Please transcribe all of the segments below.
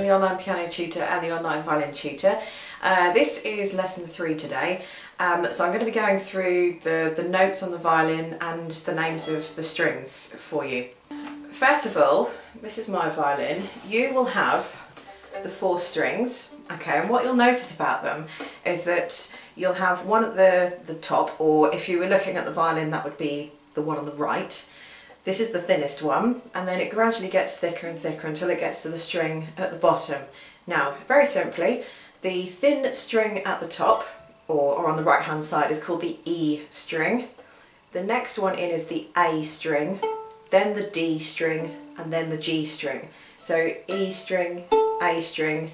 Online piano tutor and the online violin tutor. This is lesson 3 today, so I'm going to be going through the notes on the violin and the names of the strings for you. First of all, this is my violin. You will have the 4 strings, okay, and what you'll notice about them is that you'll have one at the top, or if you were looking at the violin that would be the one on the right. This is the thinnest one, and then it gradually gets thicker and thicker until it gets to the string at the bottom. Now, very simply, the thin string at the top, or on the right hand side, is called the E string. The next one in is the A string, then the D string, and then the G string. So E string, A string,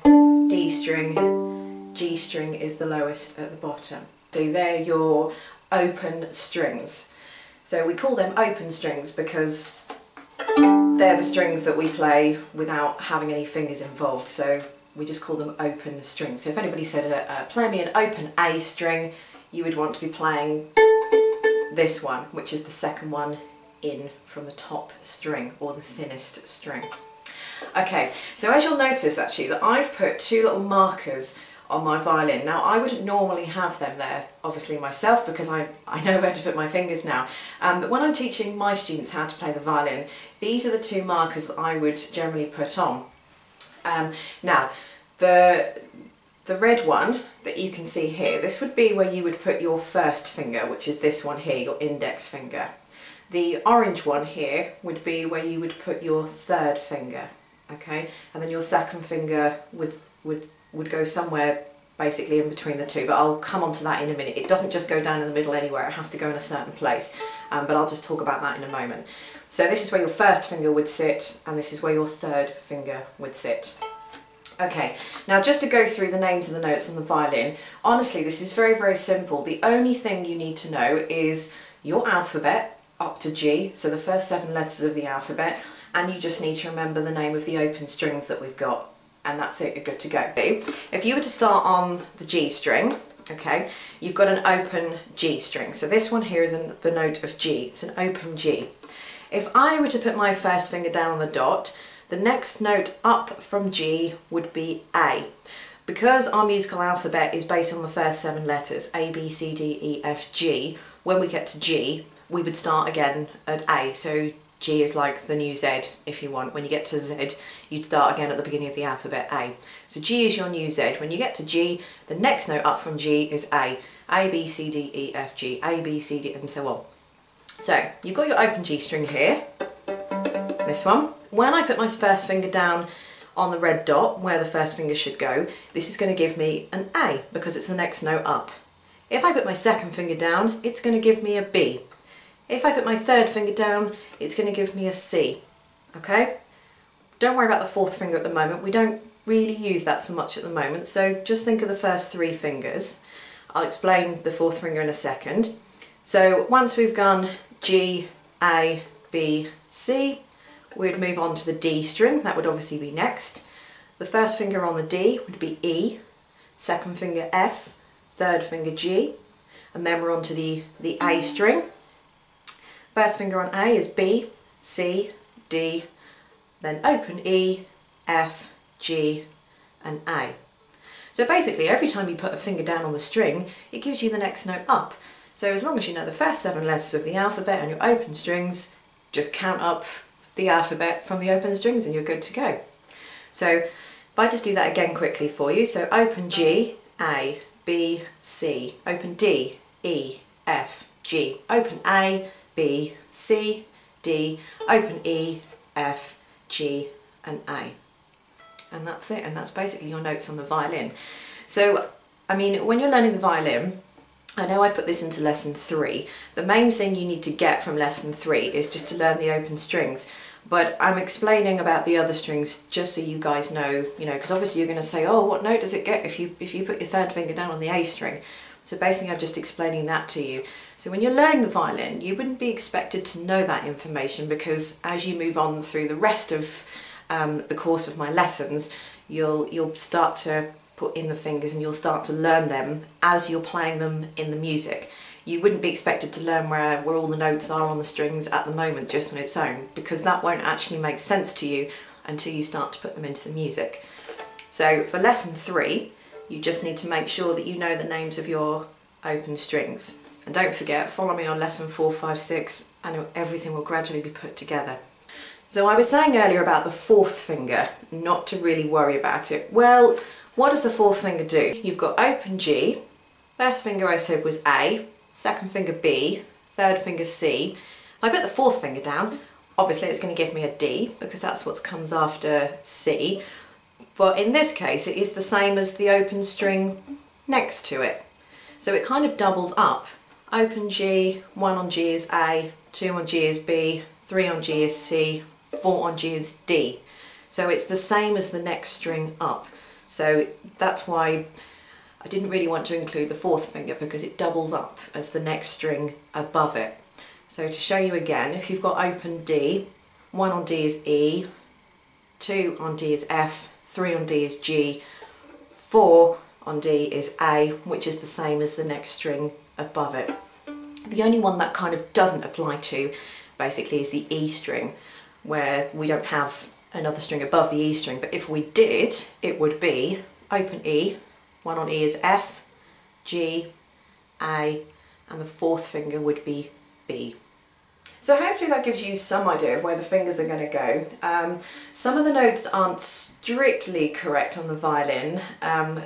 D string, G string is the lowest at the bottom. So they're your open strings. So we call them open strings because they're the strings that we play without having any fingers involved, so we just call them open strings. So if anybody said, play me an open A string, you would want to be playing this one, which is the second one in from the top string, or the thinnest string. Okay, so as you'll notice actually that I've put 2 little markers on my violin. Now, I wouldn't normally have them there, obviously myself, because I know where to put my fingers now. But when I'm teaching my students how to play the violin, these are the 2 markers that I would generally put on. Now, the red one that you can see here, this would be where you would put your first finger, which is this one here, your index finger. The orange one here would be where you would put your 3rd finger, okay? And then your 2nd finger would go somewhere basically in between the 2, but I'll come on to that in a minute. It doesn't just go down in the middle anywhere, it has to go in a certain place, but I'll just talk about that in a moment. So this is where your 1st finger would sit, and this is where your 3rd finger would sit. Okay, now just to go through the names and the notes on the violin, honestly this is very, very simple. The only thing you need to know is your alphabet up to G, so the first 7 letters of the alphabet, and you just need to remember the name of the open strings that we've got. And that's it, you're good to go. If you were to start on the G string, okay, you've got an open G string. So this one here is the note of G, it's an open G. If I were to put my 1st finger down on the dot, the next note up from G would be A. Because our musical alphabet is based on the first 7 letters, A, B, C, D, E, F, G, when we get to G, we would start again at A. So G is like the new Z, if you want. When you get to Z, you'd start again at the beginning of the alphabet, A. So G is your new Z. When you get to G, the next note up from G is A. A, B, C, D, E, F, G, A, B, C, D, and so on. So, you've got your open G string here, this one. When I put my 1st finger down on the red dot, where the 1st finger should go, this is going to give me an A, because it's the next note up. If I put my 2nd finger down, it's going to give me a B. If I put my 3rd finger down, it's going to give me a C, okay? Don't worry about the 4th finger at the moment, we don't really use that so much at the moment, so just think of the first 3 fingers. I'll explain the 4th finger in a second. So once we've gone G, A, B, C, we'd move on to the D string, that would obviously be next. The 1st finger on the D would be E, 2nd finger F, 3rd finger G, and then we're on to the A string. 1st finger on A is B, C, D, then open E, F, G, and A. So basically every time you put a finger down on the string, it gives you the next note up. So as long as you know the first 7 letters of the alphabet and your open strings, just count up the alphabet from the open strings and you're good to go. So if I just do that again quickly for you, so open G, A, B, C, open D, E, F, G, open A, B, C, D, open E, F, G, and A. And that's it, and that's basically your notes on the violin. So, I mean, when you're learning the violin, I know I've put this into lesson 3. The main thing you need to get from lesson 3 is just to learn the open strings. But I'm explaining about the other strings just so you guys know, because obviously you're going to say, oh, what note does it get if you put your 3rd finger down on the A string? So basically I'm just explaining that to you. So when you're learning the violin, you wouldn't be expected to know that information, because as you move on through the rest of the course of my lessons, you'll start to put in the fingers and you'll start to learn them as you're playing them in the music. you wouldn't be expected to learn where all the notes are on the strings at the moment just on its own, because that won't actually make sense to you until you start to put them into the music. So for lesson 3, you just need to make sure that you know the names of your open strings. And don't forget, follow me on lesson 4, 5, 6, and everything will gradually be put together. So I was saying earlier about the 4th finger, not to really worry about it. Well, what does the 4th finger do? You've got open G, first finger I said was A, second finger B, third finger C. If I put the 4th finger down, obviously it's going to give me a D, because that's what comes after C. But in this case, it is the same as the open string next to it. So it kind of doubles up. Open G, 1 on G is A, 2 on G is B, 3 on G is C, 4 on G is D. So it's the same as the next string up. So that's why I didn't really want to include the 4th finger, because it doubles up as the next string above it. So to show you again, if you've got open D, 1 on D is E, 2 on D is F, 3 on D is G, 4 on D is A, which is the same as the next string above it. The only one that kind of doesn't apply to basically is the E string, where we don't have another string above the E string, but if we did, it would be open E, 1 on E is F, G, A, and the 4th finger would be B. So hopefully that gives you some idea of where the fingers are going to go. Some of the notes aren't strictly correct on the violin.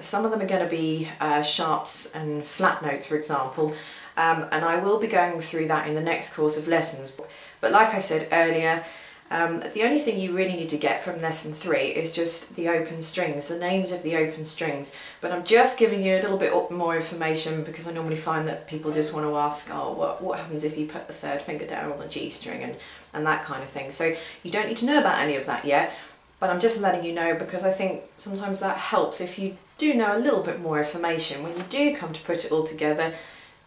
Some of them are going to be sharps and flat notes, for example, and I will be going through that in the next course of lessons. But like I said earlier, the only thing you really need to get from lesson 3 is just the open strings, the names of the open strings. But I'm just giving you a little bit more information, because I normally find that people just want to ask, oh, what happens if you put the 3rd finger down on the G string and that kind of thing. So you don't need to know about any of that yet, but I'm just letting you know, because I think sometimes that helps if you do know a little bit more information. When you do come to put it all together,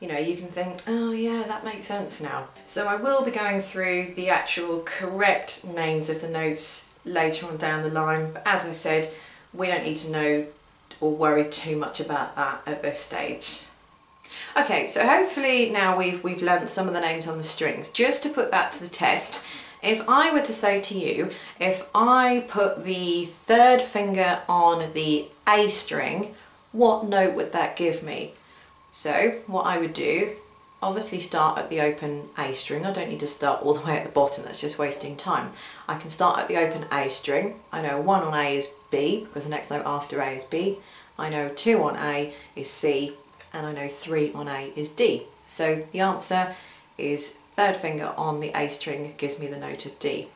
you know, you can think, oh yeah, that makes sense now. So I will be going through the actual correct names of the notes later on down the line, but as I said, we don't need to know or worry too much about that at this stage. Okay, so hopefully now we've learnt some of the names on the strings. Just to put that to the test, if I were to say to you, if I put the 3rd finger on the A string, what note would that give me? So what I would do, obviously start at the open A string. I don't need to start all the way at the bottom, that's just wasting time. I can start at the open A string. I know 1 on A is B, because the next note after A is B. I know 2 on A is C, and I know 3 on A is D. So the answer is 3rd finger on the A string gives me the note of D.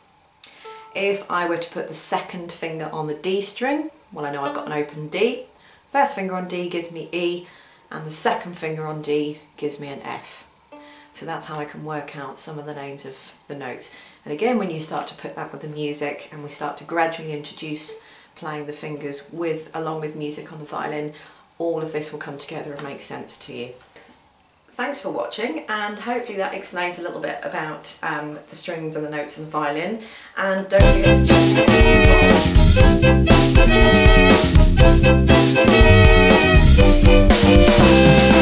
If I were to put the 2nd finger on the D string, well, I know I've got an open D. 1st finger on D gives me E, and the 2nd finger on D gives me an F. So that's how I can work out some of the names of the notes. And again, when you start to put that with the music and we start to gradually introduce playing the fingers along with music on the violin, all of this will come together and make sense to you. Thanks for watching, and hopefully that explains a little bit about the strings and the notes on the violin. And don't forget to check out